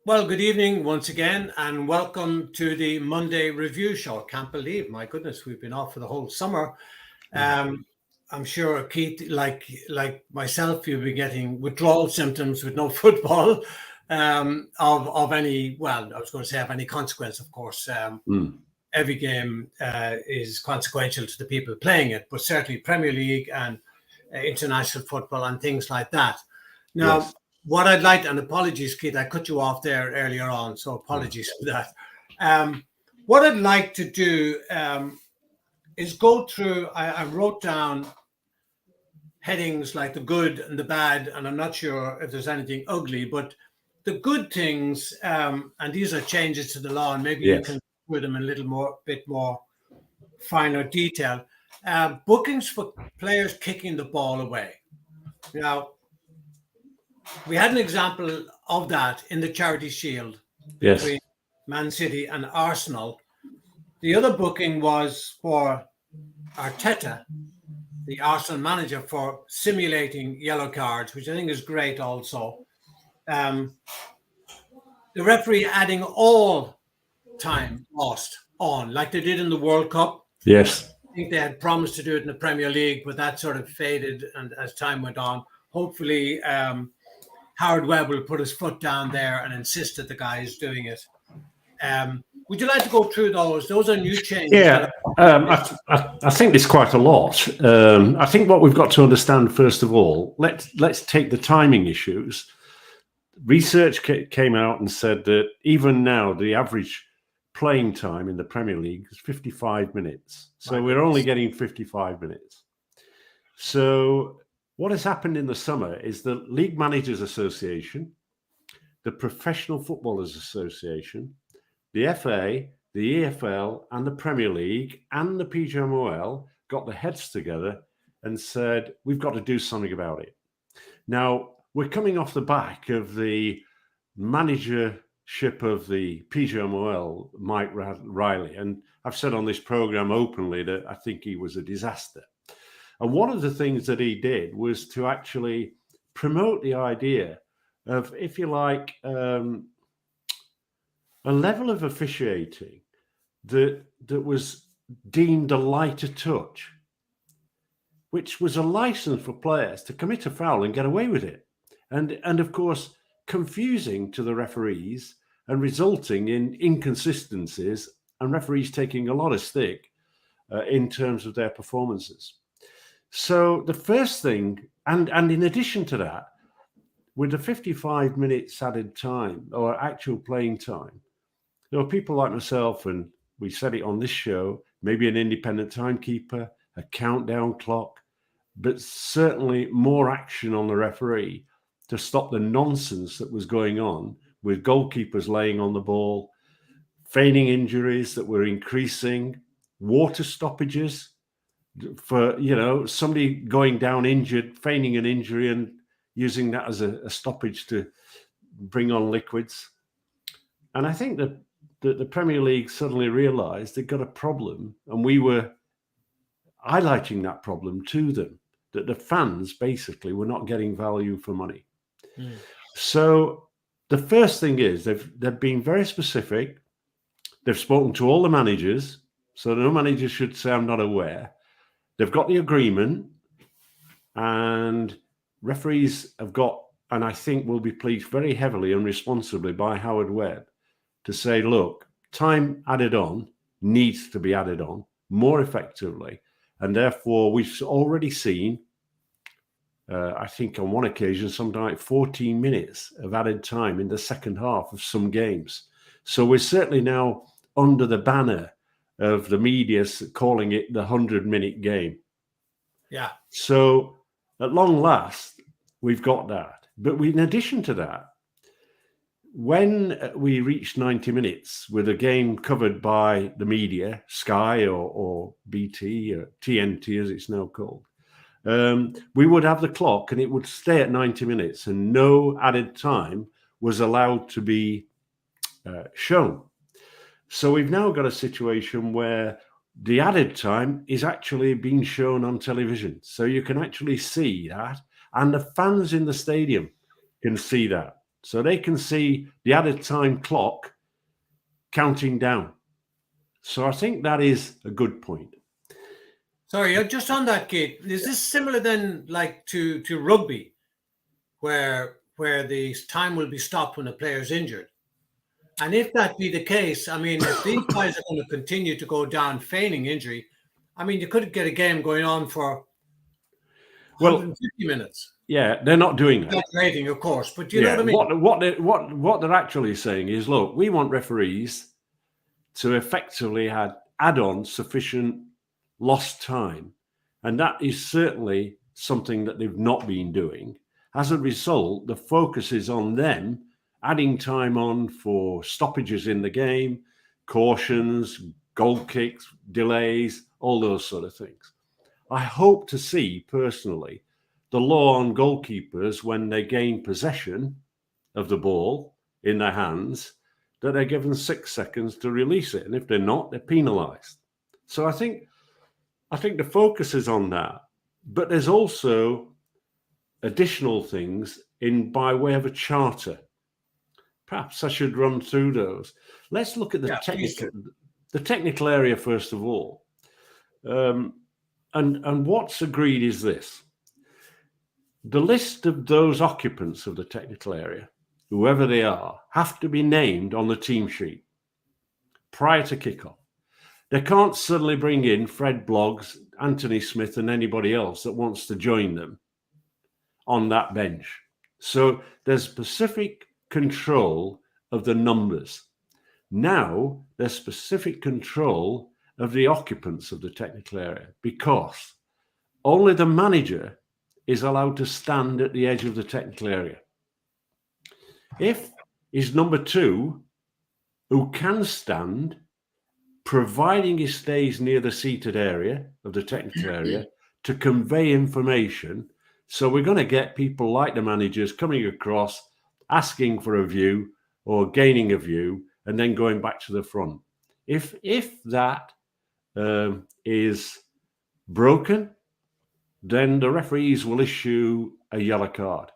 Well, good evening once again, and welcome to the Monday Review Show. Can't believe, my goodness, we've been off for the whole summer. I'm sure, Keith, like myself, you'll be getting withdrawal symptoms with no football of any. Well, I was going to say of any consequence. Of course, every game is consequential to the people playing it, but certainly Premier League and international football and things like that. Now. Yes. What I'd like, and apologies, Keith, I cut you off there earlier on, so apologies for that. What I'd like to do is go through, I wrote down headings like the good and the bad, and I'm not sure if there's anything ugly, but the good things, and these are changes to the law, and maybe you can put them in a bit more finer detail. Bookings for players kicking the ball away. Now, we had an example of that in the Charity Shield between Man City and Arsenal. The other booking was for Arteta, the Arsenal manager, for simulating yellow cards, which I think is great also. The referee adding all time lost on, like they did in the World Cup. Yes. I think they had promised to do it in the Premier League, but that sort of faded and as time went on. Hopefully, Howard Webb will put his foot down there and insist that the guy is doing it. Would you like to go through those? Those are new changes. Yeah, I think there's quite a lot. I think what we've got to understand, first of all, let's take the timing issues. Research came out and said that even now, the average playing time in the Premier League is 55 minutes. So we're only getting 55 minutes. So what has happened in the summer is the League Managers Association, the Professional Footballers Association, the FA, the EFL, and the Premier League, and the PGMOL got their heads together and said, we've got to do something about it. Now, we're coming off the back of the managership of the PGMOL, Mike Riley, and I've said on this programme openly that I think he was a disaster. And one of the things that he did was to actually promote the idea of, if you like, a level of officiating that was deemed a lighter touch, which was a license for players to commit a foul and get away with it. And of course, confusing to the referees and resulting in inconsistencies and referees taking a lot of stick in terms of their performances. So the first thing, and in addition to that, with the 55 minutes added time or actual playing time, there are people like myself, and we said it on this show, maybe an independent timekeeper, a countdown clock, but certainly more action on the referee to stop the nonsense that was going on with goalkeepers laying on the ball, feigning injuries that were increasing, water stoppages, for, somebody going down injured, feigning an injury and using that as a stoppage to bring on liquids. And I think that the Premier League suddenly realised they'd got a problem, and we were highlighting that problem to them, that the fans basically were not getting value for money. So the first thing is they've been very specific. They've spoken to all the managers, so no manager should say, I'm not aware. They've got the agreement, and referees have got, and I think will be policed very heavily and responsibly by Howard Webb to say, look, time added on needs to be added on more effectively. And therefore, we've already seen, I think on one occasion, something like 14 minutes of added time in the second half of some games. So we're certainly now under the banner of the media calling it the 100-minute game. Yeah. So at long last, we've got that. But in addition to that, when we reached 90 minutes with a game covered by the media, Sky or BT or TNT as it's now called, we would have the clock and it would stay at 90 minutes and no added time was allowed to be shown. So we've now got a situation where the added time is actually being shown on television. So you can actually see that, and the fans in the stadium can see that. so they can see the added time clock counting down. So I think that is a good point. Sorry, just on that, Kate, is this similar then, like to rugby, where the time will be stopped when a player is injured? And if that be the case, I mean, if these guys are going to continue to go down feigning injury, I mean, you could get a game going on for 150 minutes. Yeah, they're not doing that. That's rating, of course, but you know what I mean? What they're actually saying is, look, we want referees to effectively add on sufficient lost time, and that is certainly something that they've not been doing. As a result, the focus is on them adding time on for stoppages in the game, cautions, goal kicks, delays, all those sort of things. I hope to see, personally, the law on goalkeepers when they gain possession of the ball in their hands, that they're given 6 seconds to release it. And if they're not, they're penalised. So I think the focus is on that. But there's also additional things by way of a charter. Perhaps I should run through those. Let's look at the technical area first of all. And what's agreed is this. The list of those occupants of the technical area, whoever they are, have to be named on the team sheet prior to kickoff. They can't suddenly bring in Fred Bloggs, Anthony Smith, and anybody else that wants to join them on that bench. So there's specific control of the numbers. Now there's specific control of the occupants of the technical area, because only the manager is allowed to stand at the edge of the technical area. If he's number 2, who can stand, providing he stays near the seated area of the technical area to convey information. So we're going to get people like the managers coming across, asking for a view or gaining a view, and then going back to the front. If that is broken, then the referees will issue a yellow card.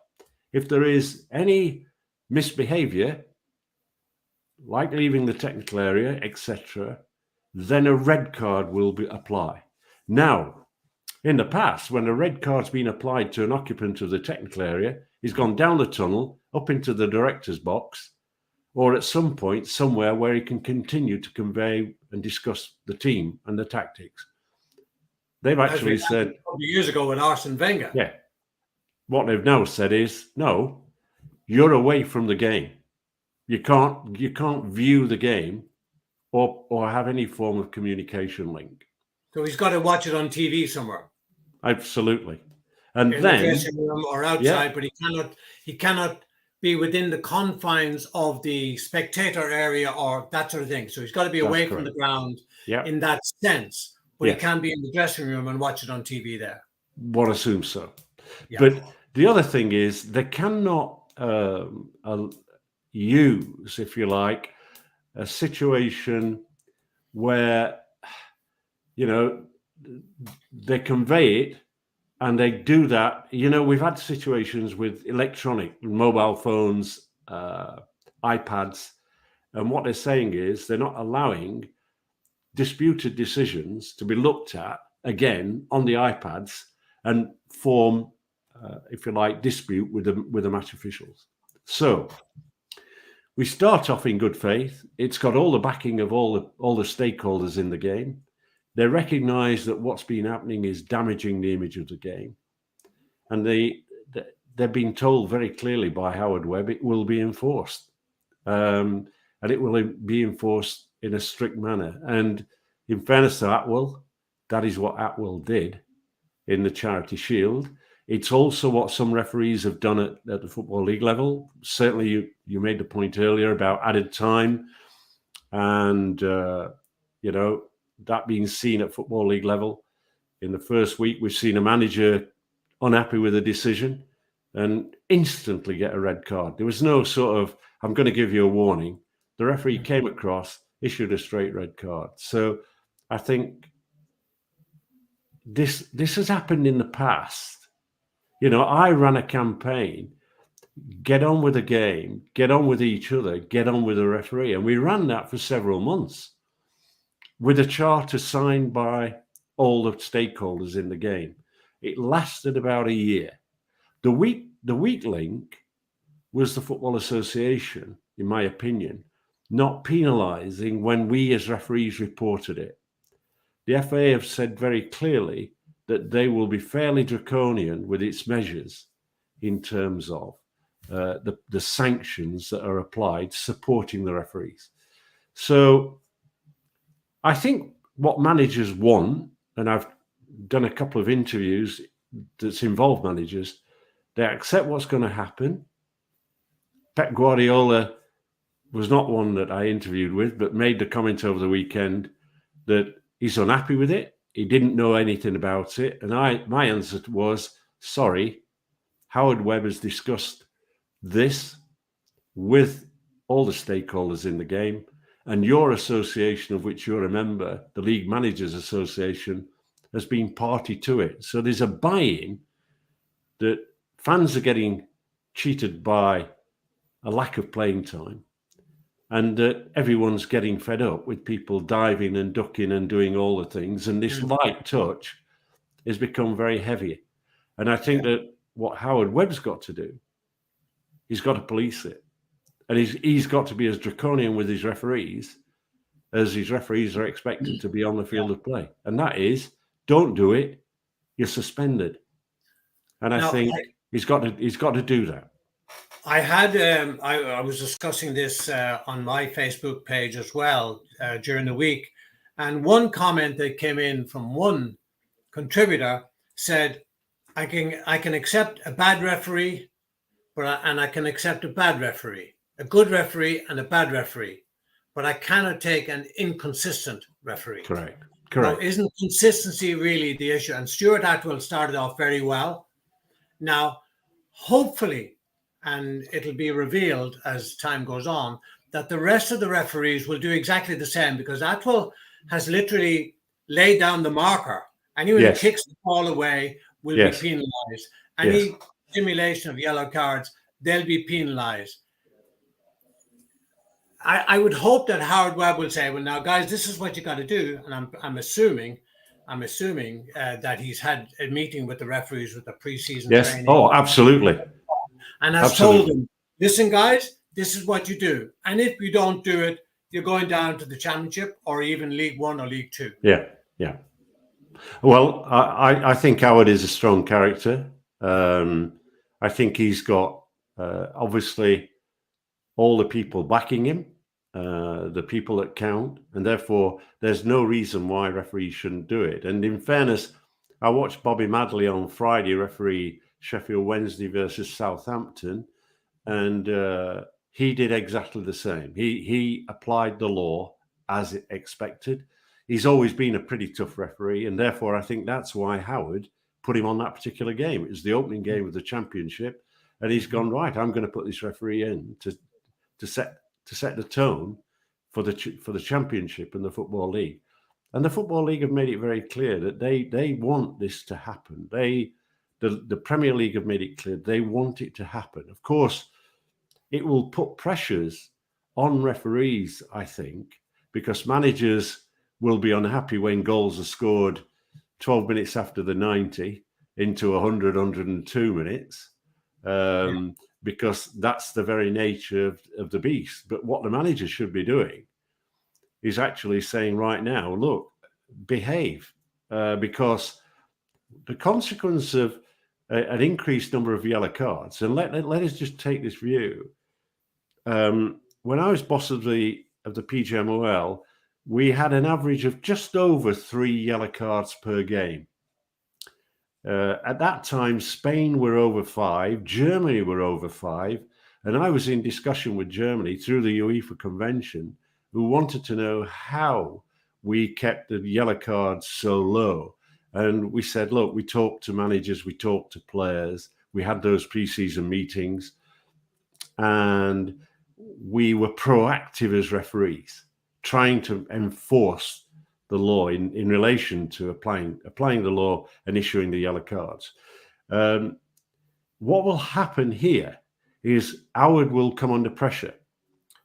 If there is any misbehavior, like leaving the technical area, etc., then a red card will be applied. Now, in the past, when a red card's been applied to an occupant of the technical area, he's gone down the tunnel, up into the director's box, or at some point somewhere where he can continue to convey and discuss the team and the tactics. They've actually said a couple of years ago with Arsene Wenger. Yeah. What they've now said is, no, you're away from the game. You can't view the game or have any form of communication link. So he's got to watch it on TV somewhere. Absolutely. And in then the dressing room or outside, but he cannot be within the confines of the spectator area or that sort of thing. So he's got to be away from the ground in that sense. But he can be in the dressing room and watch it on TV there. One assumes so. Yeah. But the other thing is they cannot use, if you like, a situation where, they convey it and they do that. We've had situations with electronic mobile phones, iPads, and what they're saying is they're not allowing disputed decisions to be looked at again on the iPads and form, if you like, dispute with the match officials. So we start off in good faith. It's got all the backing of all the stakeholders in the game. They recognise that what's been happening is damaging the image of the game, and they're being told very clearly by Howard Webb it will be enforced, and it will be enforced in a strict manner. And in fairness to Atwell, that is what Atwell did in the Charity Shield. It's also what some referees have done at the Football League level. Certainly, you made the point earlier about added time, and that being seen at Football League level. In the first week, we've seen a manager unhappy with a decision and instantly get a red card. There was no sort of, I'm going to give you a warning. The referee came across, issued a straight red card. So I think this has happened in the past. I ran a campaign get on with the game, get on with each other, get on with the referee. And we ran that for several months with a charter signed by all the stakeholders in the game. It lasted about a year. The weak link was the Football Association, in my opinion, not penalising when we as referees reported it. The FA have said very clearly that they will be fairly draconian with its measures in terms of the sanctions that are applied supporting the referees. So I think what managers want, and I've done a couple of interviews that's involved managers, they accept what's going to happen. Pep Guardiola was not one that I interviewed with, but made the comment over the weekend that he's unhappy with it. He didn't know anything about it. And my answer was, sorry, Howard Webb has discussed this with all the stakeholders in the game, and your association, of which you're a member, the League Managers Association, has been party to it. So there's a buy-in that fans are getting cheated by a lack of playing time, and everyone's getting fed up with people diving and ducking and doing all the things. And this light touch has become very heavy. And I think that what Howard Webb's got to do, he's got to police it. And he's got to be as draconian with his referees as his referees are expected to be on the field of play. And that is, don't do it, you're suspended. And I think he's got to do that. I had I was discussing this on my Facebook page as well during the week, and one comment that came in from one contributor said, "I can accept a bad referee, and I can accept a bad referee, a good referee and a bad referee, but I cannot take an inconsistent referee." Correct. Now, isn't consistency really the issue? And Stuart Atwell started off very well. Now, hopefully, and it'll be revealed as time goes on, that the rest of the referees will do exactly the same, because Atwell has literally laid down the marker. Anyone who kicks the ball away will be penalised. Any simulation of yellow cards, they'll be penalised. I would hope that Howard Webb will say, well, now, guys, this is what you got to do. And I'm assuming that he's had a meeting with the referees with the preseason training. Oh, absolutely. And has told them, listen, guys, this is what you do. And if you don't do it, you're going down to the Championship or even League One or League Two. Yeah. Well, I think Howard is a strong character. I think he's got, obviously, all the people backing him, the people that count, and therefore there's no reason why referees shouldn't do it. And in fairness, I watched Bobby Madley on Friday referee Sheffield Wednesday versus Southampton, and he did exactly the same. He applied the law as expected. He's always been a pretty tough referee, and therefore I think that's why Howard put him on that particular game. It was the opening game of the Championship, and he's gone, right, I'm going to put this referee in to set the tone for the Championship and the Football League. And the Football League have made it very clear that they want this to happen. The Premier League have made it clear they want it to happen. Of course, it will put pressures on referees, I think, because managers will be unhappy when goals are scored 12 minutes after the 90 into 100, 102 minutes, because that's the very nature of the beast. But what the manager should be doing is actually saying right now, look, behave, because the consequence of an increased number of yellow cards, and let us just take this view. When I was boss of the PGMOL, we had an average of just over 3 yellow cards per game. At that time, Spain were over 5, Germany were over 5, and I was in discussion with Germany through the UEFA convention, who wanted to know how we kept the yellow cards so low. And we said, look, we talked to managers, we talked to players, we had those pre-season meetings, and we were proactive as referees, trying to enforce the law in relation to applying the law and issuing the yellow cards. What will happen here is Howard will come under pressure,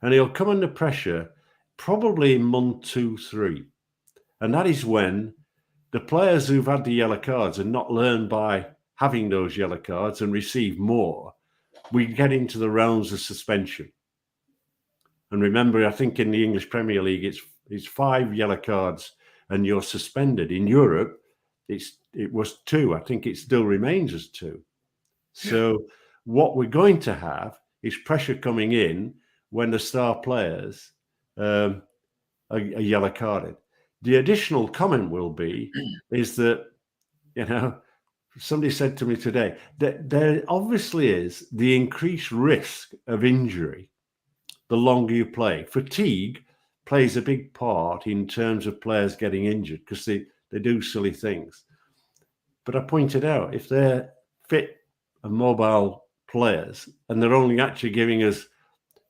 and he'll come under pressure probably in month 2, 3. And that is when the players who've had the yellow cards and not learned by having those yellow cards and receive more, we get into the realms of suspension. And remember, I think in the English Premier League, it's 5 yellow cards and you're suspended. In Europe, it was 2. I think it still remains as 2. So what we're going to have is pressure coming in when the star players are yellow carded. The additional comment will be is that, somebody said to me today that there obviously is the increased risk of injury the longer you play. Fatigue plays a big part in terms of players getting injured because they do silly things. But I pointed out, if they're fit and mobile players and they're only actually giving us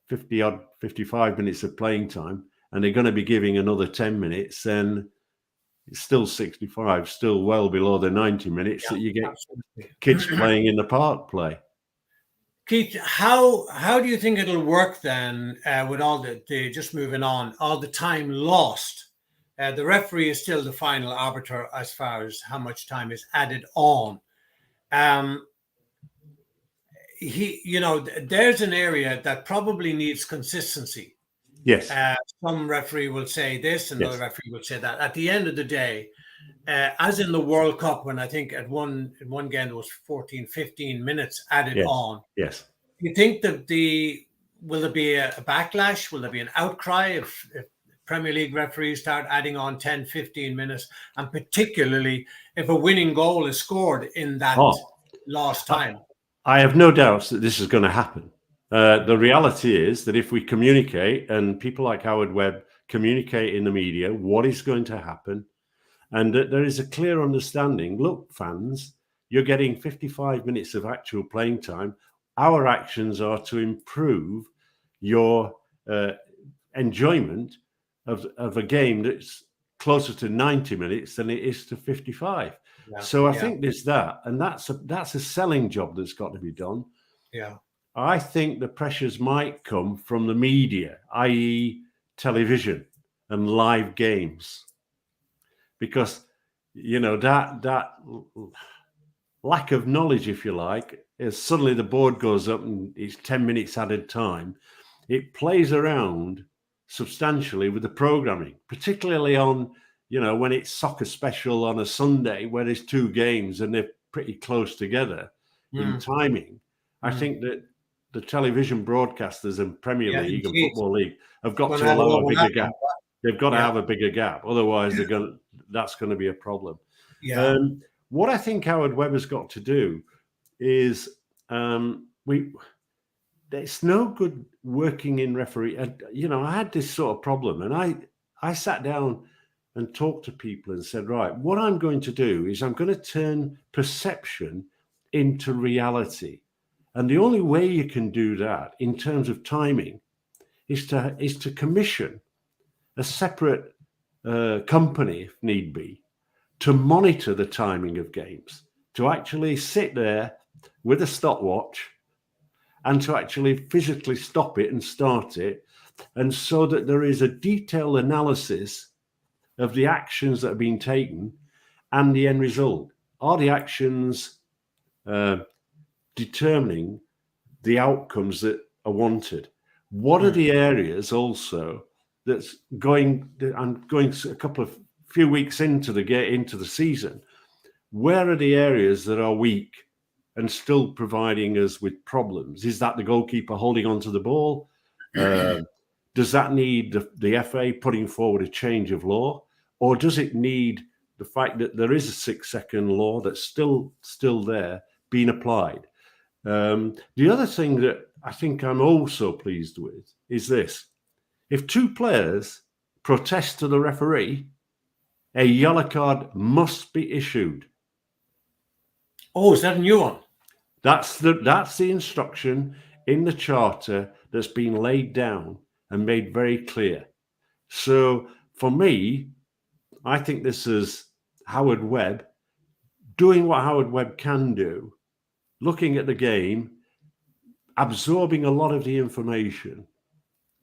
55 minutes of playing time, and they're going to be giving another 10 minutes, then it's still 65, still well below the 90 minutes that you get kids playing in the park play. Keith, how do you think it'll work then with all the just moving on, all the time lost? The referee is still the final arbiter as far as how much time is added on. There's an area that probably needs consistency. Yes. Some referee will say this, and another referee will say that. At the end of the day, as in the World Cup, when I think in one game there was 14, 15 minutes added on. Yes. Do you think that will there be a backlash? Will there be an outcry if Premier League referees start adding on 10, 15 minutes, and particularly if a winning goal is scored in that lost time? I have no doubts that this is going to happen. The reality is that if we communicate, and people like Howard Webb communicate in the media what is going to happen, and that there is a clear understanding, look, fans, you're getting 55 minutes of actual playing time. Our actions are to improve your enjoyment of a game that's closer to 90 minutes than it is to 55. Yeah, so I think there's that, and that's a selling job that's got to be done. Yeah. I think the pressures might come from the media, i.e. television and live games, because, that lack of knowledge, if you like, is suddenly the board goes up and it's 10 minutes added time. It plays around substantially with the programming, particularly on, when it's soccer special on a Sunday where there's 2 games and they're pretty close together in timing. I think that the television broadcasters and Premier League and Football League have got to allow a bigger gap. They've got to have a bigger gap. Otherwise, that's going to be a problem. Yeah. What I think Howard Webb has got to do is it's no good working in referee. I had this sort of problem, and I sat down and talked to people and said, right, what I'm going to do is I'm going to turn perception into reality. And the only way you can do that in terms of timing is to commission a separate company, if need be, to monitor the timing of games, to actually sit there with a stopwatch and to actually physically stop it and start it, and so that there is a detailed analysis of the actions that have been taken and the end result. Are the actions determining the outcomes that are wanted? What are the areas also that's going? I'm going a few weeks into the season. Where are the areas that are weak and still providing us with problems? Is that the goalkeeper holding onto the ball? Does that need the FA putting forward a change of law, or does it need the fact that there is a 6-second law that's still there being applied? The other thing that I think I'm also pleased with is this: if 2 players protest to the referee, a yellow card must be issued. Oh, is that a new one? That's the instruction in the charter that's been laid down and made very clear. So for me, I think this is Howard Webb doing what Howard Webb can do, looking at the game, absorbing a lot of the information,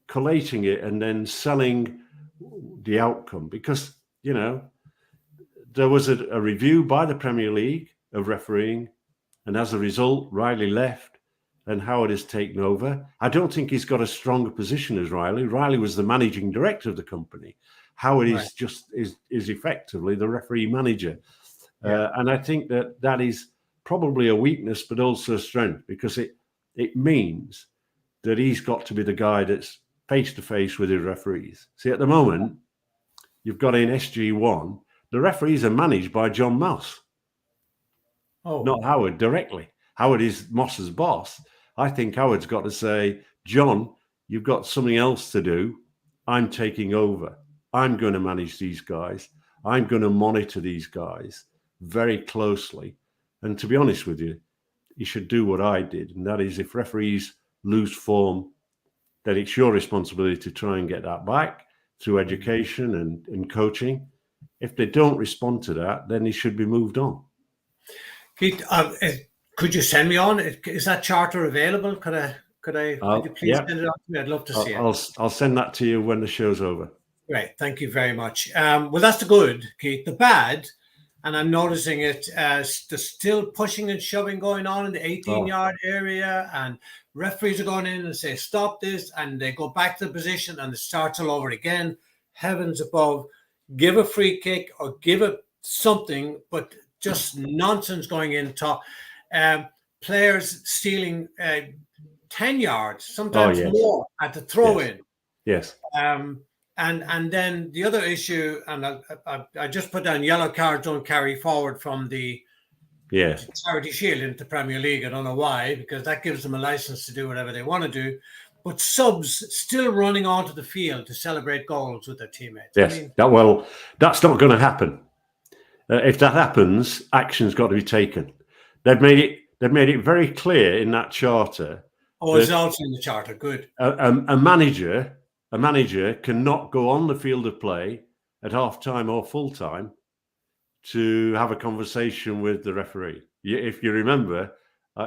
collating it, and then selling the outcome. Because, there was a review by the Premier League of refereeing, and as a result, Riley left and Howard has taken over. I don't think he's got a stronger position as Riley. Riley was the managing director of the company. Howard is effectively the referee manager. Yeah. And I think that is probably a weakness, but also a strength, because it means that he's got to be the guy that's face-to-face with his referees. See, at the moment, you've got in SG1, the referees are managed by John Moss. Not Howard directly. Howard is Moss's boss. I think Howard's got to say, John, you've got something else to do. I'm taking over. I'm going to manage these guys. I'm going to monitor these guys very closely. And to be honest with you, you should do what I did. And that is, if referees lose form, then it's your responsibility to try and get that back through education and coaching. If they don't respond to that, then he should be moved on. Keith, could you send me on? Is that charter available? Could you please send it on to me? I'd love to see it. I'll send that to you when the show's over. Great, thank you very much. Well, that's the good, Keith. The bad, and I'm noticing it as there's still pushing and shoving going on in the 18-yard area, and referees are going in and say, stop this, and they go back to the position and it starts all over again. Heavens above, give a free kick or give it something, but just nonsense going in top. Players stealing 10 yards, sometimes more at the throw-in. Yes. And then the other issue, and I just put down, yellow cards don't carry forward from the Charity Shield into the Premier League. I don't know why, because that gives them a license to do whatever they want to do. But subs still running onto the field to celebrate goals with their teammates. Yes. That's not going to happen. If that happens, action's got to be taken. They've made it very clear in that charter. Oh, it's also in the charter. Good. A manager cannot go on the field of play at half-time or full-time to have a conversation with the referee. If you remember,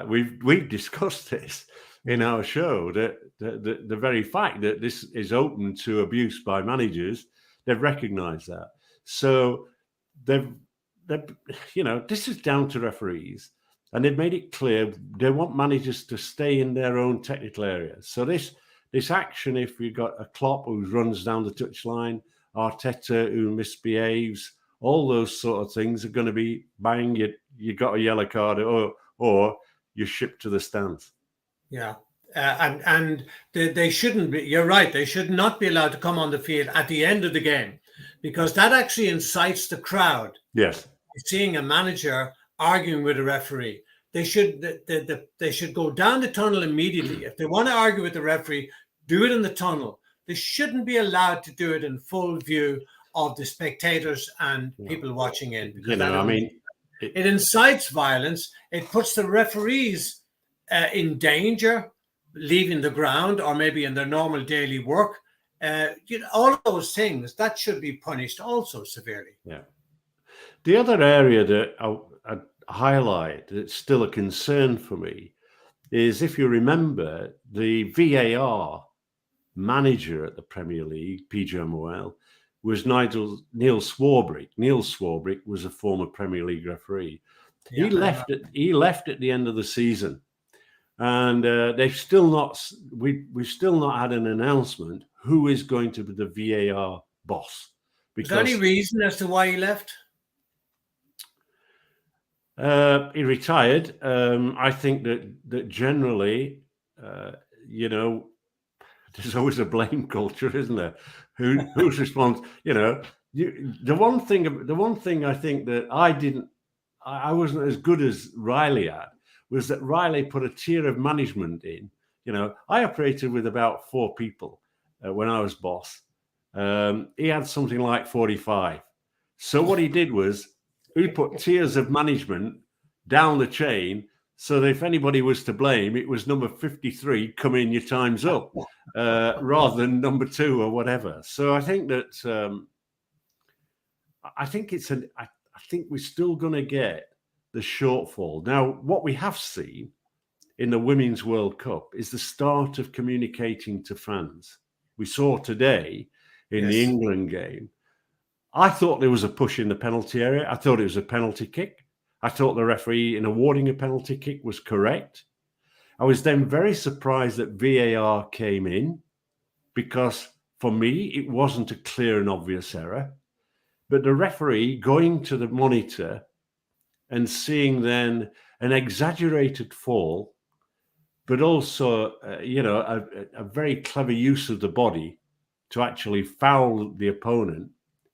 we've discussed this in our show, that the very fact that this is open to abuse by managers, they've recognised that. So this is down to referees, and they've made it clear they want managers to stay in their own technical areas. So this action, if you've got a Klopp who runs down the touchline, Arteta who misbehaves, all those sort of things are going to be bang, you got a yellow card, or you're shipped to the stands. Yeah. And they shouldn't be, you're right, they should not be allowed to come on the field at the end of the game, because that actually incites the crowd. Yes. Seeing a manager arguing with a referee. They should go down the tunnel immediately. If they want to argue with the referee, do it in the tunnel. They shouldn't be allowed to do it in full view of the spectators and people watching in. It incites violence. It puts the referees in danger, leaving the ground or maybe in their normal daily work. All of those things that should be punished also severely. Yeah. The other area that I highlight that's still a concern for me is, if you remember, the VAR manager at the Premier League, PGMOL, was Neil Swarbrick. Neil Swarbrick was a former Premier League referee. Yeah. He left at the end of the season, and we've still not had an announcement who is going to be the VAR boss. Is there any reason as to why he left? He retired. I think that generally, there's always a blame culture, isn't there? Who's responsible? The one thing I think that I wasn't as good as Riley at, was that Riley put a tier of management in. I operated with about 4 people when I was boss. He had something like 45. So what he did was, he put tiers of management down the chain, so that if anybody was to blame, it was number 53, come in, your time's up, rather than number 2 or whatever. So I think that I think we're still going to get the shortfall. Now, what we have seen in the Women's World Cup is the start of communicating to fans. We saw today in the England game, I thought there was a push in the penalty area. I thought it was a penalty kick. I thought the referee in awarding a penalty kick was correct. I was then very surprised that VAR came in, because for me, it wasn't a clear and obvious error. But the referee going to the monitor and seeing then an exaggerated fall, but also, a very clever use of the body to actually foul the opponent.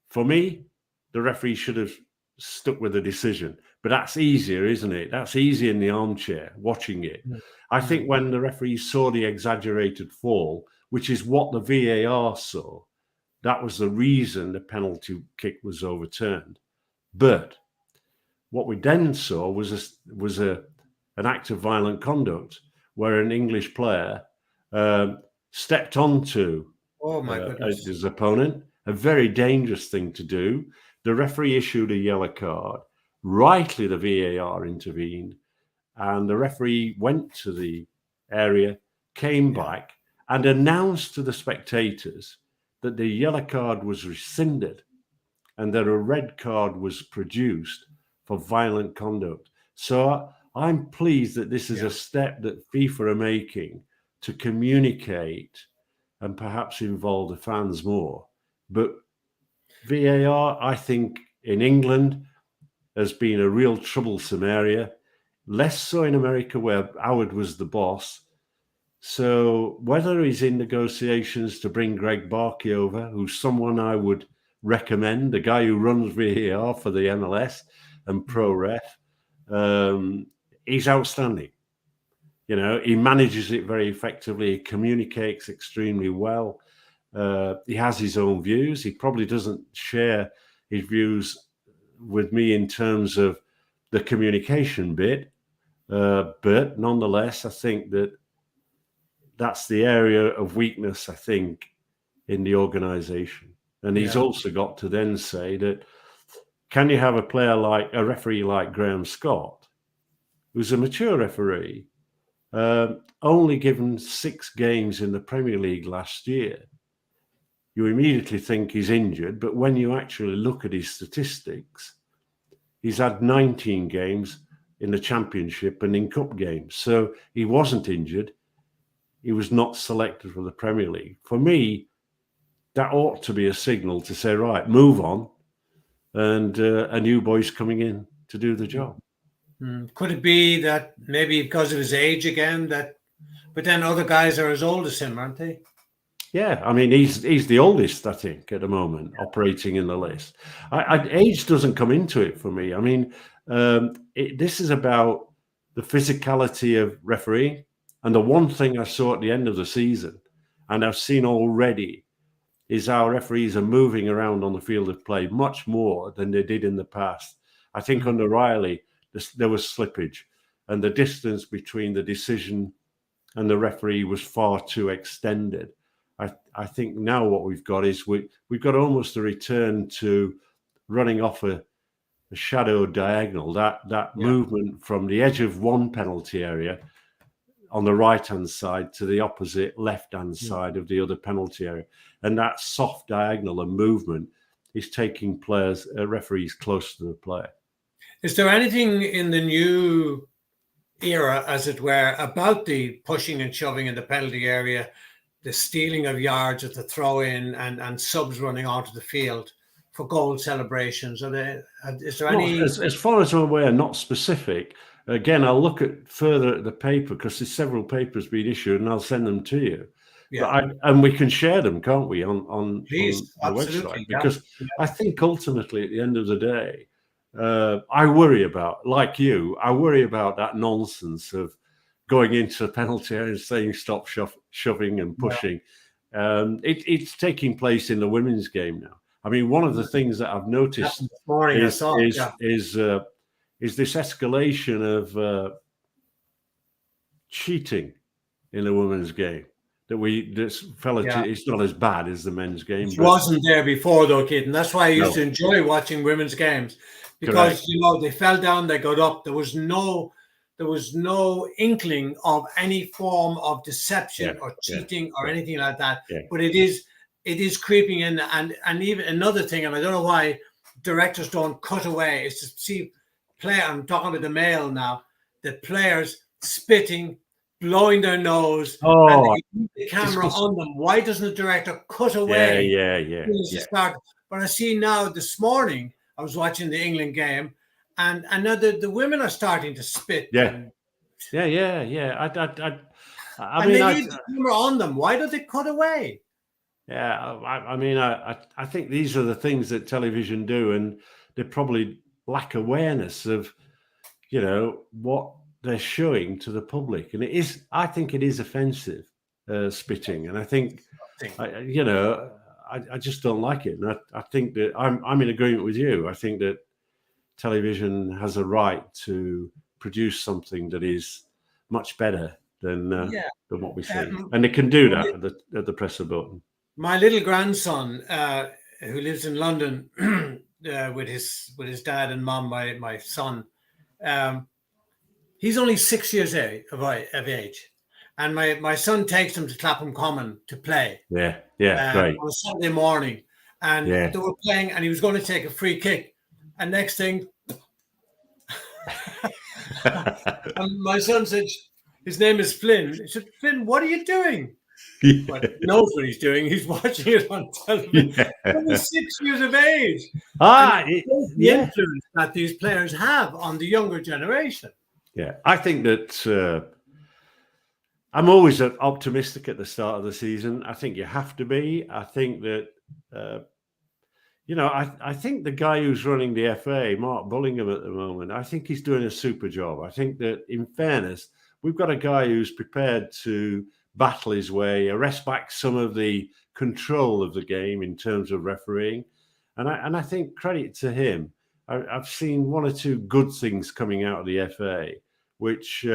For me, the referee should have stuck with the decision. But that's easier, isn't it? That's easy in the armchair, watching it. I think when the referee saw the exaggerated fall, which is what the VAR saw, that was the reason the penalty kick was overturned. But what we then saw was an act of violent conduct where an English player stepped onto his opponent, a very dangerous thing to do. The referee issued a yellow card. Rightly, the VAR intervened, and the referee went to the area, came back, and announced to the spectators that the yellow card was rescinded and that a red card was produced for violent conduct. So I'm pleased that this is a step that FIFA are making to communicate and perhaps involve the fans more. But VAR, I think, in England has been a real troublesome area, less so in America where Howard was the boss. So whether he's in negotiations to bring Greg Barkey over, who's someone I would recommend, the guy who runs VAR for the MLS and ProRef, he's outstanding. He manages it very effectively. He communicates extremely well. He has his own views. He probably doesn't share his views with me in terms of the communication bit. But nonetheless, I think that's the area of weakness, I think, in the organization. And he's also got to then say that, can you have a referee like Graham Scott, who's a mature referee, only given 6 games in the Premier League last year? You immediately think he's injured, but when you actually look at his statistics, he's had 19 games in the Championship and in cup games. So he wasn't injured. He was not selected for the Premier League. For me, that ought to be a signal to say, right, move on, and a new boy's coming in to do the job. Could it be that maybe because of his age again, but then other guys are as old as him, aren't they? Yeah, I mean, he's the oldest, I think, at the moment, operating in the list. Age doesn't come into it for me. I mean, this is about the physicality of refereeing. And the one thing I saw at the end of the season, and I've seen already, is how referees are moving around on the field of play much more than they did in the past. I think under Riley, there was slippage, and the distance between the decision and the referee was far too extended. I think now what we've got is we've got almost a return to running off a shadow diagonal, that movement from the edge of one penalty area on the right-hand side to the opposite left-hand side of the other penalty area. And that soft diagonal and movement is taking referees close to the player. Is there anything in the new era, as it were, about the pushing and shoving in the penalty area, the stealing of yards at the throw-in, and subs running onto the field for goal celebrations? Is there any? As far as I'm aware, not specific. Again, I'll look further at the paper, because there's several papers being issued, and I'll send them to you. Yeah. And we can share them, can't we, on the website? Because I think ultimately, at the end of the day, I worry about, like you, I worry about that nonsense of going into the penalty area and saying stop shoving and pushing. It's taking place in the women's game now. I mean, one of the things that I've noticed is this escalation of cheating in the women's game. It's not as bad as the men's game. It wasn't there before, though, kid, and that's why I used to enjoy watching women's games, because they fell down, they got up. There there was no inkling of any form of deception or yeah, cheating or anything like that. yeah. But it is creeping in, and even another thing, and I don't know why directors don't cut away, is to see I'm talking about the Mail now, the players spitting, blowing their nose, and they keep the camera on them. Why doesn't the director cut away? Yeah. Start? But I see now this morning, I was watching the England game, and now the women are starting to spit. Yeah. And I mean, they need the camera on them. Why don't they cut away? Yeah, I mean, I think these are the things that television do, and they probably lack awareness of, what they're showing to the public. And I think it is offensive, spitting. And I think, I just don't like it. And I think that I'm in agreement with you. I think that television has a right to produce something that is much better than what we see. And they can do that at the press of a button. My little grandson, who lives in London with his dad and mom, my son, he's only 6 years of age, and my son takes him to Clapham Common to play. Yeah, great. On a Sunday morning, and they were playing, and he was going to take a free kick, and next thing, and my son said, his name is Flynn. He said, "Flynn, what are you doing?" But he knows what he's doing. He's watching it on television. Only 6 years of age. The influence that these players have on the younger generation. Yeah, I think that I'm always optimistic at the start of the season. I think you have to be. I think that, I think the guy who's running the FA, Mark Bullingham at the moment, I think he's doing a super job. I think that, in fairness, we've got a guy who's prepared to battle his way, arrest back some of the control of the game in terms of refereeing, and I think credit to him. I've seen one or two good things coming out of the FA, which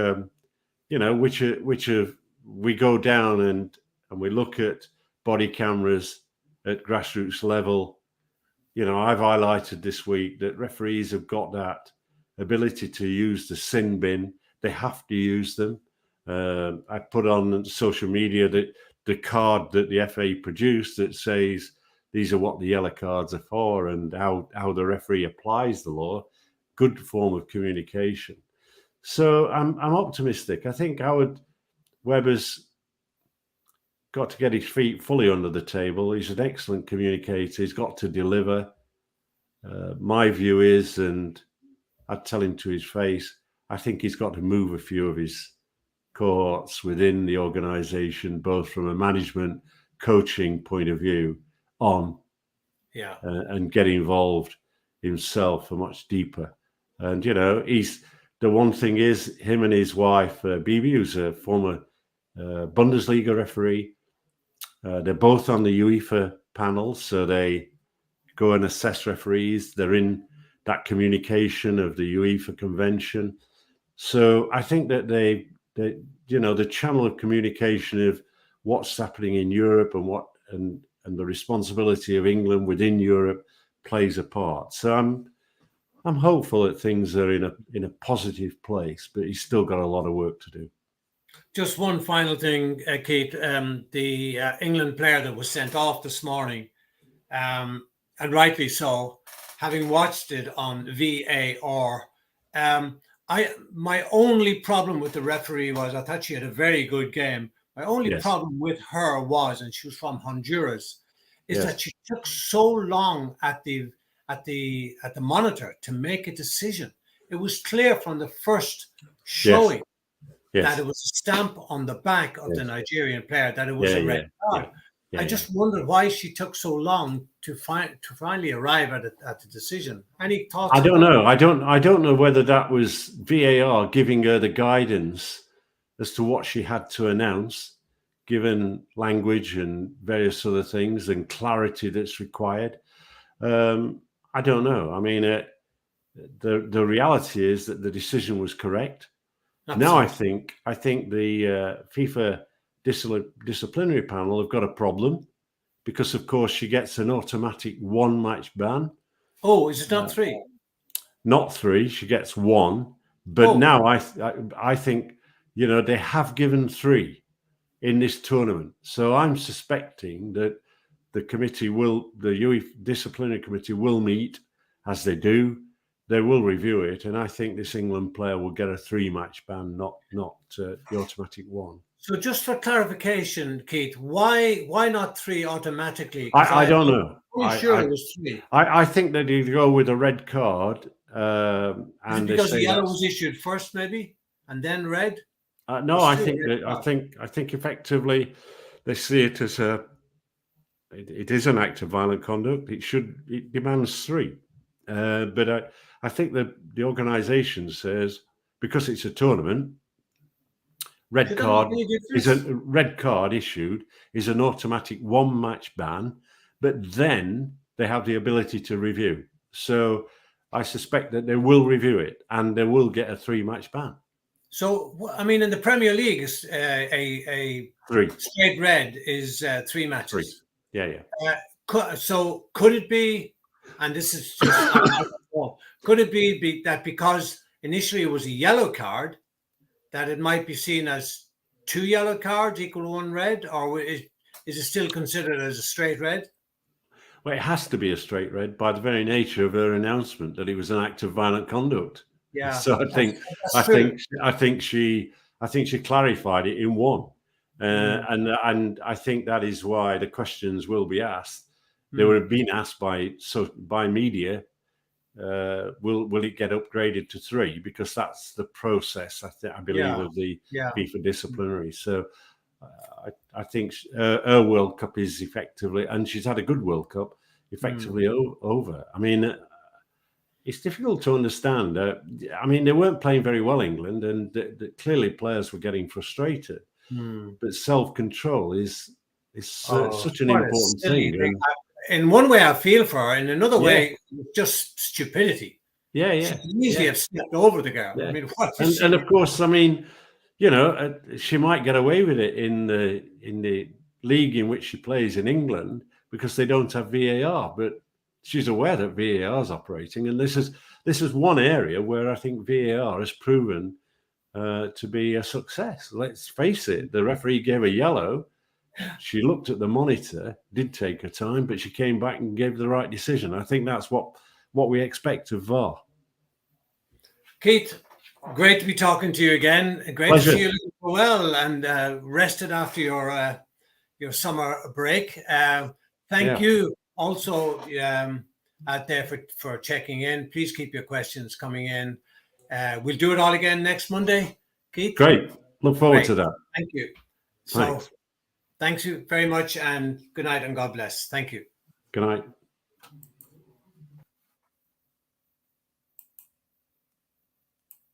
we go down and we look at body cameras at grassroots level. I've highlighted this week that referees have got that ability to use the sin bin. They have to use them. I put on social media that the card that the FA produced that says these are what the yellow cards are for and how the referee applies the law. Good form of communication. So I'm optimistic. I think Howard Webber's got to get his feet fully under the table. He's an excellent communicator. He's got to deliver. My view is, and I'd tell him to his face, I think he's got to move a few of his cohorts within the organisation, both from a management coaching point of view on, and get involved himself much deeper. And he's the one thing is him and his wife Bibi, who's a former Bundesliga referee. They're both on the UEFA panel, so they go and assess referees. They're in that communication of the UEFA convention. So I think that the channel of communication of what's happening in Europe and the responsibility of England within Europe plays a part. So I'm hopeful that things are in a positive place, but he's still got a lot of work to do. Just one final thing, Keith. The England player that was sent off this morning, and rightly so, having watched it on VAR, my only problem with the referee was I thought she had a very good game. My only problem with her was, and she was from Honduras, is that she took so long at the monitor to make a decision. It was clear from the first showing that it was a stamp on the back of the Nigerian player that it was a red card. I just wondered why she took so long to finally arrive at the decision. Any thoughts? I don't know. I don't know whether that was VAR giving her the guidance as to what she had to announce, given language and various other things and clarity that's required. I don't know. I mean, the reality is that the decision was correct. Absolutely. Now I think the FIFA disciplinary panel have got a problem because, of course, she gets an automatic 1 match ban. Oh, is it not 3? Not 3. She gets 1. But now I think, they have given 3 in this tournament. So I'm suspecting that the UEFA disciplinary committee will meet, as they do. They will review it, and I think this England player will get a 3-match ban, not the automatic 1. So just for clarification, Keith, why not 3 automatically? I don't know. I'm sure it was 3. I think that you go with a red card, and because the yellow was issued first, maybe, and then red. No, I think effectively they see it as it is an act of violent conduct. It demands 3, but I think that the organisation says, because it's a tournament, red card issued is an automatic 1-match ban, but then they have the ability to review. So I suspect that they will review it and they will get a 3-match ban. So, I mean, in the Premier League, a 3 straight red is 3 matches. 3. Yeah. So could it be, and this is just, could it be that because initially it was a yellow card, that it might be seen as 2 yellow cards equal 1 red, or is it still considered as a straight red? Well, it has to be a straight red by the very nature of her announcement that it was an act of violent conduct. Yeah. So I think she clarified it in 1, and I think that is why the questions will be asked. They would have been asked by media. Will it get upgraded to 3? Because that's the process, I believe, of the FIFA disciplinary. So I think her World Cup is effectively, and she's had a good World Cup, effectively over. I mean, it's difficult to understand. I mean, they weren't playing very well, England, and clearly players were getting frustrated. But self-control is such an important thing. In one way, I feel for her. In another way, just stupidity. Yeah. She could easily have stepped over the girl. Yeah. I mean, and of course, I mean, she might get away with it in the league in which she plays in England because they don't have VAR. But she's aware that VAR is operating, and this is one area where I think VAR has proven to be a success. Let's face it, the referee gave a yellow. She looked at the monitor, did take her time, but she came back and gave the right decision. I think that's what we expect of VAR. Keith, great to be talking to you again. Great Pleasure. to see you looking well and rested after your summer break. Thank you also out there for checking in. Please keep your questions coming in. We'll do it all again next Monday, Keith. Great. Look forward to that. Thank you. Thanks. Thanks you very much, and good night and God bless. Thank you. Good night.